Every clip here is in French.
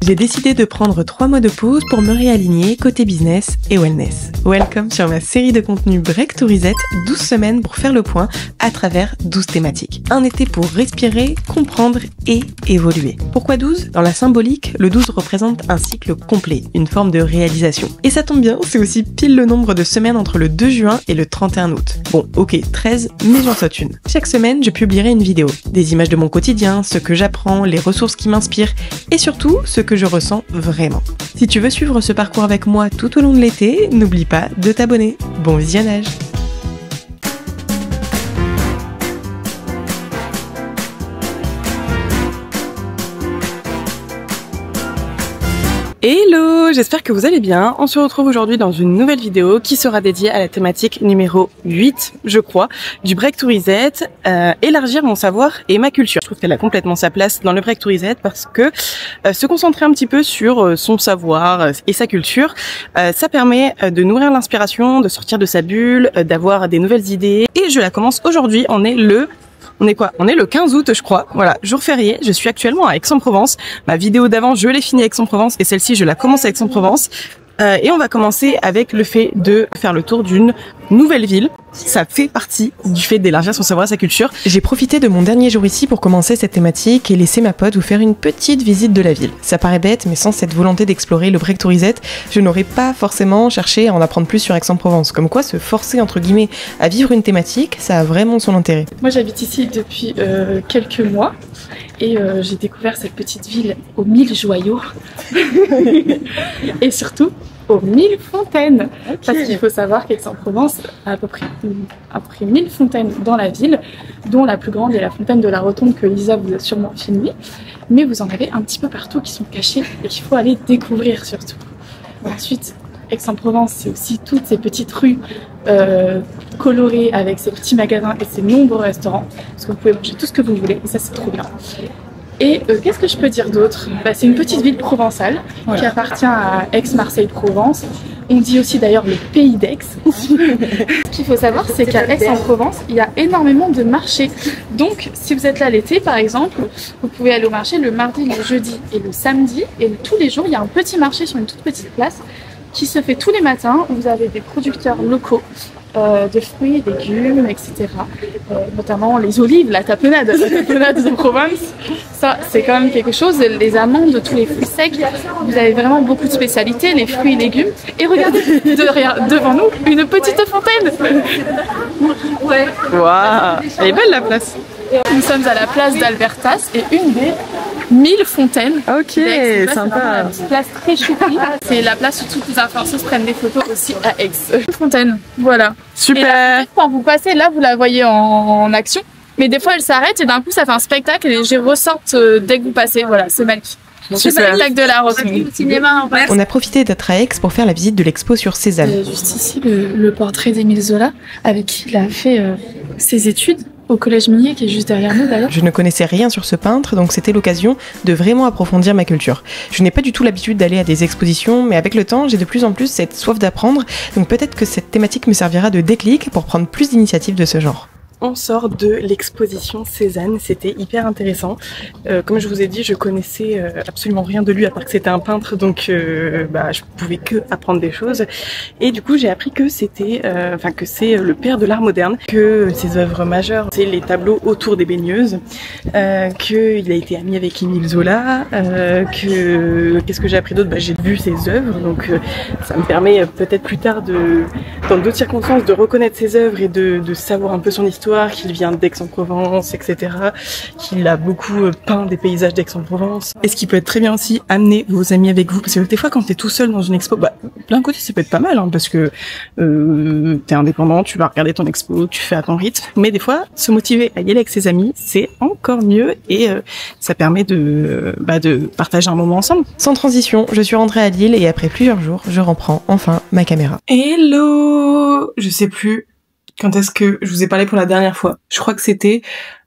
J'ai décidé de prendre 3 mois de pause pour me réaligner côté business et wellness. Welcome sur ma série de contenu Break to Reset, 12 semaines pour faire le point à travers 12 thématiques. Un été pour respirer, comprendre et évoluer. Pourquoi 12 ? Dans la symbolique, le 12 représente un cycle complet, une forme de réalisation. Et ça tombe bien, c'est aussi pile le nombre de semaines entre le 2 juin et le 31 août. Bon, ok, 13, mais j'en saute une. Chaque semaine, je publierai une vidéo. Des images de mon quotidien, ce que j'apprends, les ressources qui m'inspirent et surtout ce que je ressens vraiment. Si tu veux suivre ce parcours avec moi tout au long de l'été, n'oublie pas de t'abonner. Bon visionnage! Hello, j'espère que vous allez bien. On se retrouve aujourd'hui dans une nouvelle vidéo qui sera dédiée à la thématique numéro 8, je crois, du Break to Reset, élargir mon savoir et ma culture. Je trouve qu'elle a complètement sa place dans le Break to Reset parce que se concentrer un petit peu sur son savoir et sa culture, ça permet de nourrir l'inspiration, de sortir de sa bulle, d'avoir des nouvelles idées. Et je la commence aujourd'hui, on est le 15 août, je crois. Voilà, jour férié. Je suis actuellement à Aix-en-Provence. Ma vidéo d'avant, je l'ai finie à Aix-en-Provence et celle-ci, je la commence à Aix-en-Provence. Et on va commencer avec le fait de faire le tour d'une nouvelle ville. Ça fait partie du fait d'élargir son savoir et sa culture. J'ai profité de mon dernier jour ici pour commencer cette thématique et laisser ma pote vous faire une petite visite de la ville. Ça paraît bête, mais sans cette volonté d'explorer le Break to Reset, je n'aurais pas forcément cherché à en apprendre plus sur Aix-en-Provence. Comme quoi, se forcer entre guillemets à vivre une thématique, ça a vraiment son intérêt. Moi j'habite ici depuis quelques mois et j'ai découvert cette petite ville aux 1000 joyaux et surtout aux 1000 fontaines. Okay. Parce qu'il faut savoir qu'Aix-en-Provence a à peu près 1000 fontaines dans la ville, dont la plus grande est la fontaine de la Rotonde que Lisa vous a sûrement filmée. Mais vous en avez un petit peu partout qui sont cachés et qu'il faut aller découvrir surtout. Ensuite, Aix-en-Provence, c'est aussi toutes ces petites rues colorées avec ces petits magasins et ces nombreux restaurants. Parce que vous pouvez manger tout ce que vous voulez et ça c'est trop bien. Et qu'est-ce que je peux dire d'autre ? C'est une petite ville provençale qui appartient à Aix-Marseille-Provence. On dit aussi d'ailleurs le pays d'Aix. Ce qu'il faut savoir, c'est qu'à Aix-en-Provence, il y a énormément de marchés. Donc, si vous êtes là l'été, par exemple, vous pouvez aller au marché le mardi, le jeudi et le samedi. Et tous les jours, il y a un petit marché sur une toute petite place qui se fait tous les matins. Vous avez des producteurs locaux de fruits et légumes, etc. Notamment les olives, la tapenade de Provence. Ça, c'est quand même quelque chose. Les amandes, tous les fruits secs. Vous avez vraiment beaucoup de spécialités, les fruits et légumes. Et regardez, devant nous, une petite fontaine. Ouais. Waouh, elle est belle la place. Nous sommes à la place d'Albertas et une des 1000 fontaines. Ok, sympa. Une place très choupie. C'est la place où toutes les influenceuses prennent des photos aussi à Aix. Fontaine, voilà. Super. Et là, quand vous passez, là, vous la voyez en action. Mais des fois, elle s'arrête et d'un coup, ça fait un spectacle et les gens ressortent dès que vous passez. Voilà, c'est magnifique. Super. Spectacle de la Rotonde. On a profité d'être à Aix pour faire la visite de l'expo sur Cézanne. Juste ici, le portrait d'Émile Zola, avec qui il a fait ses études au Collège Millet, qui est juste derrière nous d'ailleurs. Je ne connaissais rien sur ce peintre, donc c'était l'occasion de vraiment approfondir ma culture. Je n'ai pas du tout l'habitude d'aller à des expositions, mais avec le temps, j'ai de plus en plus cette soif d'apprendre, donc peut-être que cette thématique me servira de déclic pour prendre plus d'initiatives de ce genre. On sort de l'exposition Cézanne, c'était hyper intéressant. Comme je vous ai dit, je connaissais absolument rien de lui à part que c'était un peintre, donc je pouvais que apprendre des choses. Et du coup, j'ai appris que c'était, que c'est le père de l'art moderne, que ses œuvres majeures, c'est les tableaux autour des baigneuses, qu'il a été ami avec Émile Zola, qu'est-ce que j'ai appris d'autre ? J'ai vu ses œuvres, donc ça me permet peut-être plus tard dans d'autres circonstances, de reconnaître ses œuvres et de savoir un peu son histoire. Qu'il vient d'Aix-en-Provence, etc. Qu'il a beaucoup peint des paysages d'Aix-en-Provence. Et ce qui peut être très bien aussi, amener vos amis avec vous. Parce que des fois, quand t'es tout seul dans une expo, d'un côté, ça peut être pas mal, hein, parce que t'es indépendant, tu vas regarder ton expo, tu fais à ton rythme. Mais des fois, se motiver à y aller avec ses amis, c'est encore mieux et ça permet de partager un moment ensemble. Sans transition, je suis rentrée à Lille et après plusieurs jours, je reprends enfin ma caméra. Hello! Je sais plus quand est-ce que je vous ai parlé pour la dernière fois. Je crois que c'était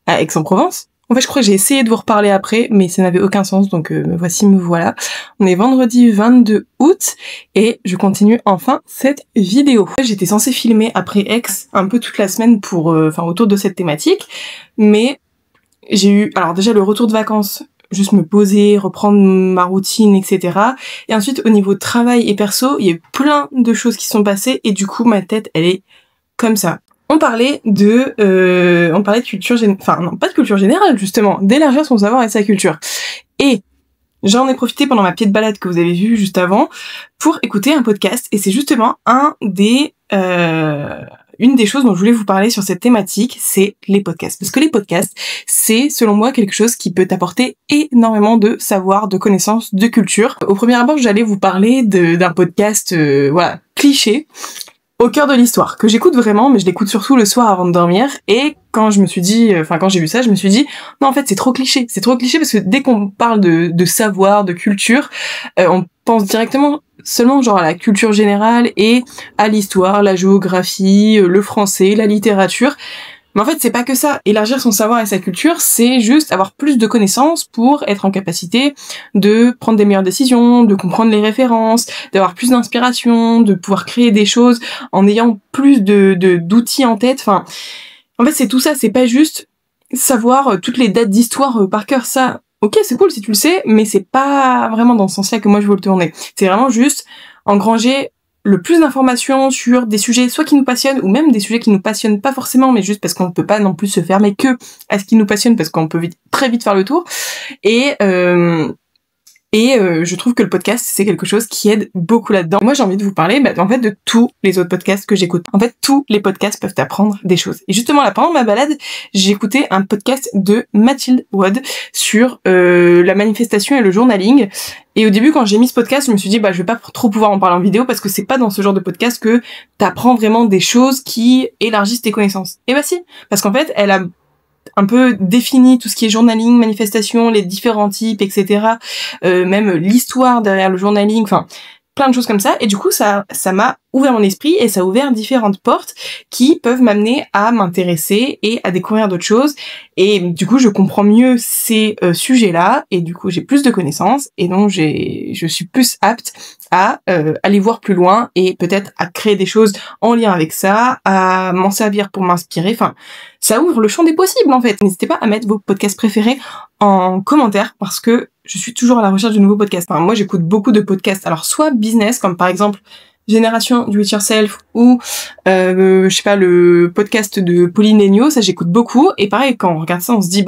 à Aix-en-Provence. En fait, je crois que j'ai essayé de vous reparler après, mais ça n'avait aucun sens, donc me voilà. On est vendredi 22 août, et je continue enfin cette vidéo. J'étais censée filmer après Aix un peu toute la semaine pour, autour de cette thématique, mais j'ai eu, alors déjà le retour de vacances, juste me poser, reprendre ma routine, etc. Et ensuite, au niveau travail et perso, il y a eu plein de choses qui sont passées et du coup, ma tête, elle est comme ça. On parlait de culture générale, enfin non, pas de culture générale, justement, d'élargir son savoir et sa culture. Et j'en ai profité pendant ma petite balade que vous avez vue juste avant pour écouter un podcast et c'est justement une des choses dont je voulais vous parler sur cette thématique, c'est les podcasts. Parce que les podcasts, c'est selon moi quelque chose qui peut apporter énormément de savoir, de connaissances, de culture. Au premier abord, j'allais vous parler d'un podcast, cliché, au cœur de l'histoire, que j'écoute vraiment, mais je l'écoute surtout le soir avant de dormir. Et quand j'ai vu ça, je me suis dit, non, en fait, c'est trop cliché. C'est trop cliché parce que dès qu'on parle de savoir, de culture, on pense directement seulement genre à la culture générale et à l'histoire, la géographie, le français, la littérature. Mais en fait, c'est pas que ça. Élargir son savoir et sa culture, c'est juste avoir plus de connaissances pour être en capacité de prendre des meilleures décisions, de comprendre les références, d'avoir plus d'inspiration, de pouvoir créer des choses en ayant plus d'outils en tête. Enfin, en fait, c'est tout ça. C'est pas juste savoir toutes les dates d'histoire par cœur. Ça, ok, c'est cool si tu le sais, mais c'est pas vraiment dans ce sens-là que moi je veux le tourner. C'est vraiment juste engranger le plus d'informations sur des sujets soit qui nous passionnent ou même des sujets qui nous passionnent pas forcément mais juste parce qu'on ne peut pas non plus se fermer que à ce qui nous passionne parce qu'on peut très vite faire le tour et je trouve que le podcast, c'est quelque chose qui aide beaucoup là-dedans. Moi, j'ai envie de vous parler, en fait, de tous les autres podcasts que j'écoute. En fait, tous les podcasts peuvent apprendre des choses. Et justement, là, pendant ma balade, j'ai écouté un podcast de Mathilde Wade sur la manifestation et le journaling. Et au début, quand j'ai mis ce podcast, je me suis dit, je vais pas trop pouvoir en parler en vidéo parce que c'est pas dans ce genre de podcast que t'apprends vraiment des choses qui élargissent tes connaissances. Et si, parce qu'en fait, elle a un peu défini tout ce qui est journaling, manifestation, les différents types, etc. Même l'histoire derrière le journaling, enfin plein de choses comme ça. Et du coup, ça m'a ouvert mon esprit et ça a ouvert différentes portes qui peuvent m'amener à m'intéresser et à découvrir d'autres choses. Et du coup, je comprends mieux ces sujets-là et du coup, j'ai plus de connaissances et donc je suis plus apte à aller voir plus loin et peut-être à créer des choses en lien avec ça, à m'en servir pour m'inspirer. Enfin, ça ouvre le champ des possibles en fait. N'hésitez pas à mettre vos podcasts préférés en commentaire parce que je suis toujours à la recherche de nouveaux podcasts. Enfin, moi, j'écoute beaucoup de podcasts. Alors, soit business, comme par exemple Génération Do It Yourself ou le podcast de Pauline Legnaud, ça j'écoute beaucoup. Et pareil, quand on regarde ça, on se dit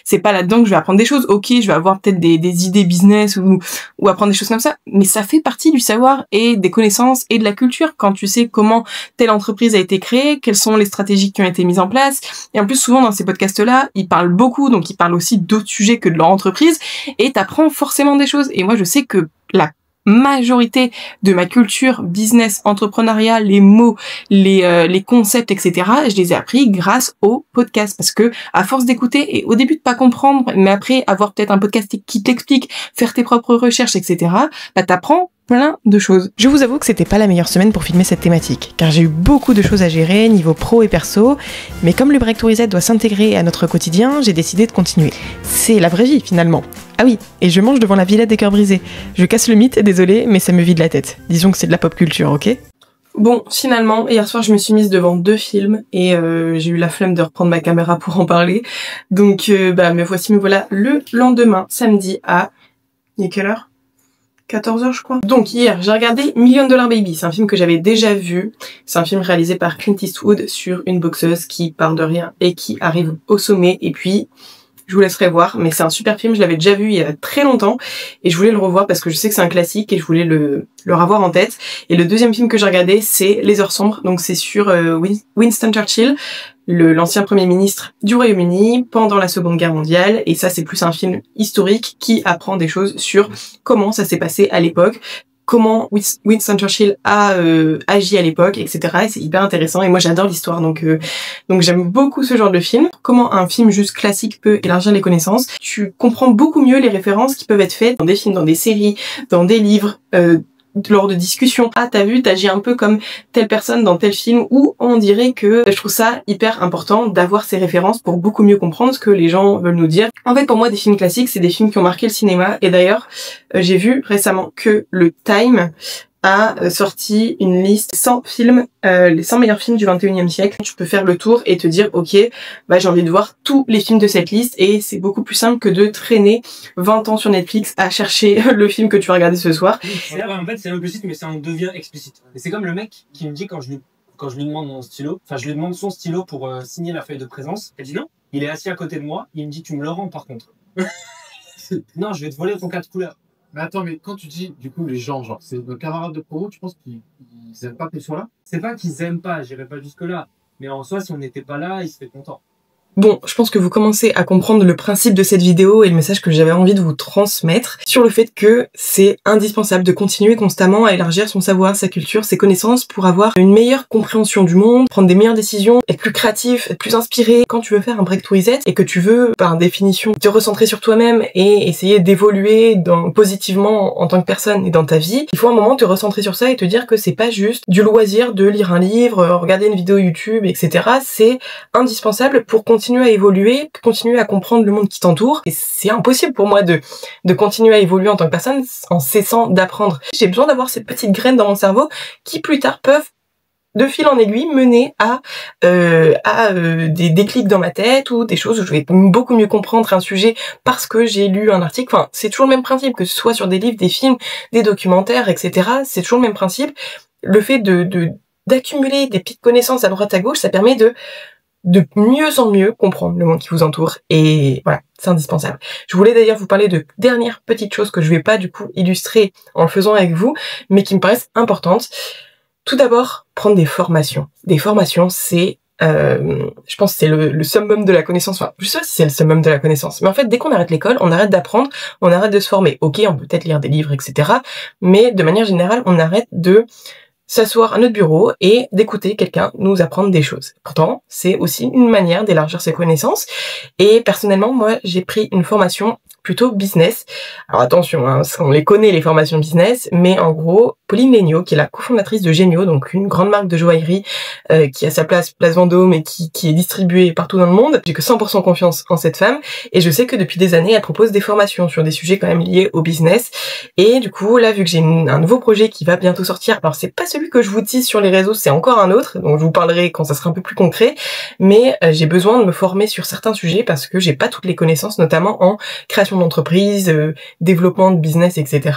c'est pas là-dedans que je vais apprendre des choses. Ok, je vais avoir peut-être des idées business ou apprendre des choses comme ça, mais ça fait partie du savoir et des connaissances et de la culture quand tu sais comment telle entreprise a été créée, quelles sont les stratégies qui ont été mises en place. Et en plus, souvent dans ces podcasts-là, ils parlent beaucoup, donc ils parlent aussi d'autres sujets que de leur entreprise et t'apprends forcément des choses. Et moi, je sais que la majorité de ma culture business, entrepreneuriat, les mots, les concepts, etc. Je les ai appris grâce au podcast parce que à force d'écouter et au début de pas comprendre, mais après avoir peut-être un podcast qui t'explique, faire tes propres recherches, etc. T'apprends plein de choses. Je vous avoue que c'était pas la meilleure semaine pour filmer cette thématique, car j'ai eu beaucoup de choses à gérer, niveau pro et perso, mais comme le Break to Reset doit s'intégrer à notre quotidien, j'ai décidé de continuer. C'est la vraie vie, finalement. Ah oui, et je mange devant la Villette des Cœurs Brisés. Je casse le mythe, désolé, mais ça me vide la tête. Disons que c'est de la pop culture, ok ? Bon, finalement, hier soir, je me suis mise devant 2 films et j'ai eu la flemme de reprendre ma caméra pour en parler. Donc, me voilà le lendemain, samedi à... Il est quelle heure ? 14h je crois. Donc hier, j'ai regardé $1 Million Baby. C'est un film que j'avais déjà vu. C'est un film réalisé par Clint Eastwood sur une boxeuse qui part de rien et qui arrive au sommet. Et puis, je vous laisserai voir. Mais c'est un super film. Je l'avais déjà vu il y a très longtemps. Et je voulais le revoir parce que je sais que c'est un classique et je voulais le revoir en tête. Et le deuxième film que j'ai regardé, c'est Les Heures Sombres. Donc c'est sur Winston Churchill, l'ancien premier ministre du Royaume-Uni pendant la Seconde Guerre mondiale. Et ça, c'est plus un film historique qui apprend des choses sur comment ça s'est passé à l'époque, comment Winston Churchill a agi à l'époque, etc. Et c'est hyper intéressant. Et moi, j'adore l'histoire, donc j'aime beaucoup ce genre de film. Comment un film juste classique peut élargir les connaissances. Tu comprends beaucoup mieux les références qui peuvent être faites dans des films, dans des séries, dans des livres, lors de discussions. Ah, t'as vu, t'agis un peu comme telle personne dans tel film, où on dirait que je trouve ça hyper important d'avoir ces références pour beaucoup mieux comprendre ce que les gens veulent nous dire. En fait, pour moi, des films classiques, c'est des films qui ont marqué le cinéma. Et d'ailleurs, j'ai vu récemment que le Time a sorti une liste 100 films, les 100 meilleurs films du 21e siècle. Tu peux faire le tour et te dire, ok, bah j'ai envie de voir tous les films de cette liste, et c'est beaucoup plus simple que de traîner 20 ans sur Netflix à chercher le film que tu vas regarder ce soir. En fait, c'est implicite, mais ça en devient explicite. Et c'est comme le mec qui me dit quand je lui demande mon stylo, enfin je lui demande son stylo pour signer la feuille de présence, elle dit non, il est assis à côté de moi, il me dit tu me le rends par contre. Non, je vais te voler ton 4 couleurs. Mais attends, mais quand tu dis, du coup, les gens, genre, c'est nos camarades de promo, tu penses qu'ils aiment pas que tu sois là? C'est pas qu'ils aiment pas, j'irai pas jusque-là. Mais en soi, si on n'était pas là, ils seraient contents. Bon, je pense que vous commencez à comprendre le principe de cette vidéo et le message que j'avais envie de vous transmettre sur le fait que c'est indispensable de continuer constamment à élargir son savoir, sa culture, ses connaissances pour avoir une meilleure compréhension du monde, prendre des meilleures décisions, être plus créatif, être plus inspiré. Quand tu veux faire un break to reset et que tu veux, par définition, te recentrer sur toi-même et essayer d'évoluer positivement en tant que personne et dans ta vie, il faut un moment te recentrer sur ça et te dire que c'est pas juste du loisir de lire un livre, regarder une vidéo YouTube, etc. C'est indispensable pour continuer à évoluer, continuer à comprendre le monde qui t'entoure. Et c'est impossible pour moi de continuer à évoluer en tant que personne en cessant d'apprendre. J'ai besoin d'avoir ces petites graines dans mon cerveau qui plus tard peuvent de fil en aiguille mener à des déclics dans ma tête ou des choses où je vais beaucoup mieux comprendre un sujet parce que j'ai lu un article. Enfin, c'est toujours le même principe, que ce soit sur des livres, des films, des documentaires, etc. C'est toujours le même principe. Le fait d'accumuler des petites connaissances à droite à gauche, ça permet de mieux en mieux comprendre le monde qui vous entoure, et voilà, c'est indispensable. Je voulais d'ailleurs vous parler de dernières petites choses que je vais pas du coup illustrer en le faisant avec vous, mais qui me paraissent importantes. Tout d'abord, prendre des formations. Des formations, c'est je pense que c'est le summum de la connaissance. Enfin, je sais pas si c'est le summum de la connaissance, mais en fait, dès qu'on arrête l'école, on arrête d'apprendre, on arrête de se former. Ok, on peut peut-être lire des livres, etc. Mais de manière générale, on arrête de s'asseoir à notre bureau et d'écouter quelqu'un nous apprendre des choses. Pourtant, c'est aussi une manière d'élargir ses connaissances. Et personnellement, moi, j'ai pris une formation plutôt business. Alors attention, hein, on les connaît les formations business, mais en gros, Pauline Léniaud, qui est la cofondatrice de Génio, donc une grande marque de joaillerie qui a sa place Vendôme et qui est distribuée partout dans le monde. J'ai que 100% confiance en cette femme, et je sais que depuis des années, elle propose des formations sur des sujets quand même liés au business. Et du coup, là, vu que j'ai un nouveau projet qui va bientôt sortir, alors c'est pas celui que je vous tease sur les réseaux, c'est encore un autre, donc je vous parlerai quand ça sera un peu plus concret, mais j'ai besoin de me former sur certains sujets parce que j'ai pas toutes les connaissances, notamment en création d'entreprise, développement de business, etc.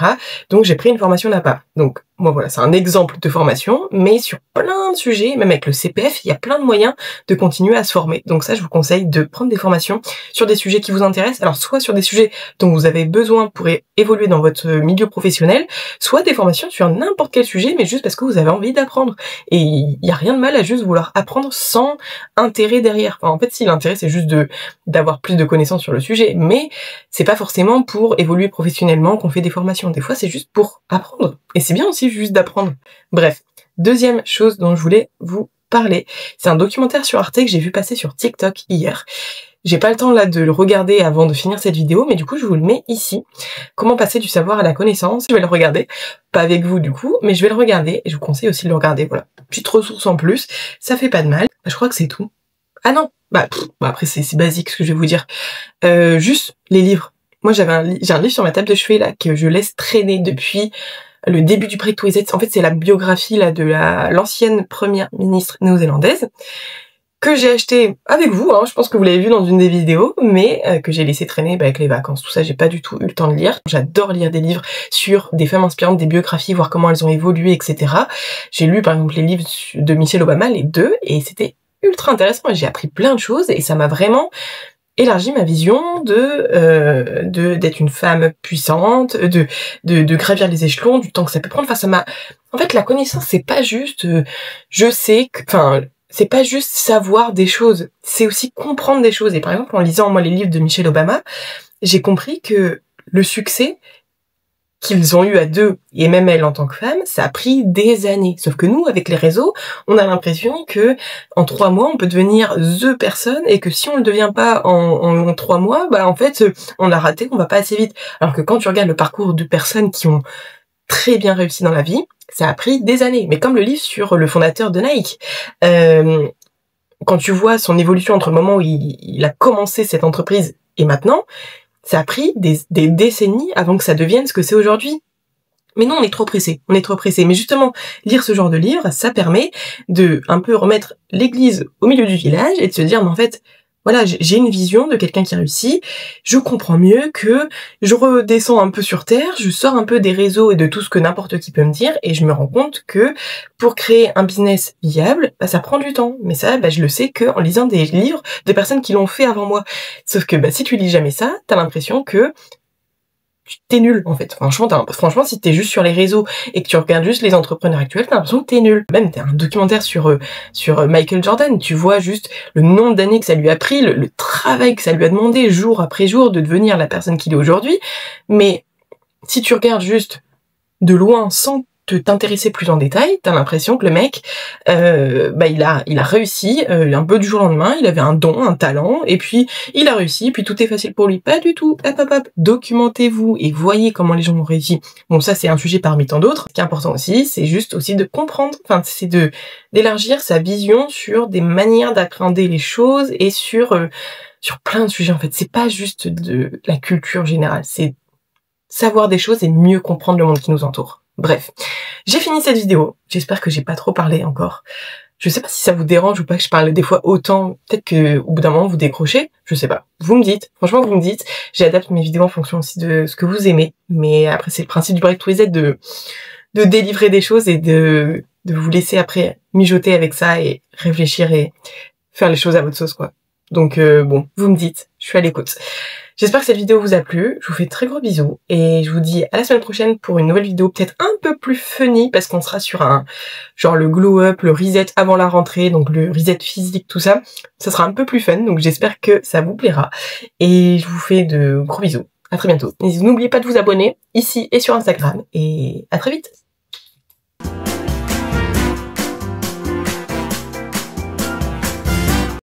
Donc j'ai pris une formation là-bas. Donc moi voilà, c'est un exemple de formation, mais sur plein de sujets, même avec le CPF, il y a plein de moyens de continuer à se former. Donc ça, je vous conseille de prendre des formations sur des sujets qui vous intéressent, alors soit sur des sujets dont vous avez besoin pour évoluer dans votre milieu professionnel, soit des formations sur n'importe quel sujet, mais juste parce que vous avez envie d'apprendre. Et il y a rien de mal à juste vouloir apprendre sans intérêt derrière. Enfin, en fait, si l'intérêt c'est juste d'avoir plus de connaissances sur le sujet, mais c'est pas forcément pour évoluer professionnellement qu'on fait des formations. Des fois, c'est juste pour apprendre. Et c'est bien aussi juste d'apprendre. Bref. Deuxième chose dont je voulais vous parler, c'est un documentaire sur Arte que j'ai vu passer sur TikTok hier. J'ai pas le temps là de le regarder avant de finir cette vidéo, mais du coup je vous le mets ici. Comment passer du savoir à la connaissance. Je vais le regarder, pas avec vous du coup, mais je vais le regarder et je vous conseille aussi de le regarder. Voilà, petite ressource en plus, ça fait pas de mal. Je crois que c'est tout. Ah non, après c'est basique ce que je vais vous dire. Juste les livres. Moi j'ai un livre sur ma table de chevet là que je laisse traîner depuis le début du Break to Reset. En fait, c'est la biographie là de l'ancienne première ministre néo-zélandaise que j'ai acheté avec vous, hein, je pense que vous l'avez vu dans une des vidéos, mais que j'ai laissé traîner avec les vacances, tout ça, j'ai pas du tout eu le temps de lire. J'adore lire des livres sur des femmes inspirantes, des biographies, voir comment elles ont évolué, etc. J'ai lu par exemple les livres de Michelle Obama, les deux, et c'était ultra intéressant, et j'ai appris plein de choses, et ça m'a vraiment élargi ma vision d'être une femme puissante, de gravir les échelons, du temps que ça peut prendre. Enfin, ça m'a... En fait, la connaissance, c'est pas juste je sais que... Enfin, c'est pas juste savoir des choses, c'est aussi comprendre des choses. Et par exemple, en lisant moi les livres de Michelle Obama, j'ai compris que le succès qu'ils ont eu à deux, et même elle en tant que femme, ça a pris des années. Sauf que nous, avec les réseaux, on a l'impression que en 3 mois, on peut devenir the personne, et que si on le devient pas en 3 mois, bah en fait, on a raté, on va pas assez vite. Alors que quand tu regardes le parcours de personnes qui ont très bien réussi dans la vie, ça a pris des années. Mais comme le livre sur le fondateur de Nike, quand tu vois son évolution entre le moment où il a commencé cette entreprise et maintenant, ça a pris des décennies avant que ça devienne ce que c'est aujourd'hui. Mais non, on est trop pressé. Mais justement, lire ce genre de livre, ça permet de un peu remettre l'église au milieu du village et de se dire, mais en fait, voilà, j'ai une vision de quelqu'un qui réussit, je comprends mieux que je redescends un peu sur terre, je sors un peu des réseaux et de tout ce que n'importe qui peut me dire, et je me rends compte que pour créer un business viable, ça prend du temps. Mais ça, je le sais que en lisant des livres de personnes qui l'ont fait avant moi. Sauf que si tu lis jamais ça, t'as l'impression que t'es nul, en fait. Franchement, si t'es juste sur les réseaux et que tu regardes juste les entrepreneurs actuels, t'as l'impression que t'es nul. Même, t'as un documentaire sur Michael Jordan, tu vois juste le nombre d'années que ça lui a pris, le travail que ça lui a demandé jour après jour de devenir la personne qu'il est aujourd'hui. Mais si tu regardes juste de loin sans t'intéresser plus en détail, t'as l'impression que le mec, il a réussi un peu du jour au lendemain, il avait un don, un talent, et puis il a réussi, puis tout est facile pour lui. Pas du tout. Hop. Documentez-vous et voyez comment les gens ont réussi. Bon, ça c'est un sujet parmi tant d'autres. Ce qui est important aussi, c'est juste aussi de comprendre, c'est d'élargir sa vision sur des manières d'appréhender les choses et sur plein de sujets en fait. C'est pas juste de la culture générale, c'est savoir des choses et mieux comprendre le monde qui nous entoure. Bref, j'ai fini cette vidéo. J'espère que j'ai pas trop parlé encore. Je sais pas si ça vous dérange ou pas que je parle des fois autant. Peut-être que au bout d'un moment vous décrochez. Je sais pas. Vous me dites. Franchement, vous me dites. J'adapte mes vidéos en fonction aussi de ce que vous aimez. Mais après, c'est le principe du Breakthrough Z de délivrer des choses et de vous laisser après mijoter avec ça et réfléchir et faire les choses à votre sauce, quoi. Donc bon, vous me dites. Je suis à l'écoute. J'espère que cette vidéo vous a plu, je vous fais de très gros bisous et je vous dis à la semaine prochaine pour une nouvelle vidéo peut-être un peu plus funny parce qu'on sera sur genre le glow up, le reset avant la rentrée, donc le reset physique, tout ça. Ça sera un peu plus fun, donc j'espère que ça vous plaira et je vous fais de gros bisous. À très bientôt. N'oubliez pas de vous abonner ici et sur Instagram et à très vite.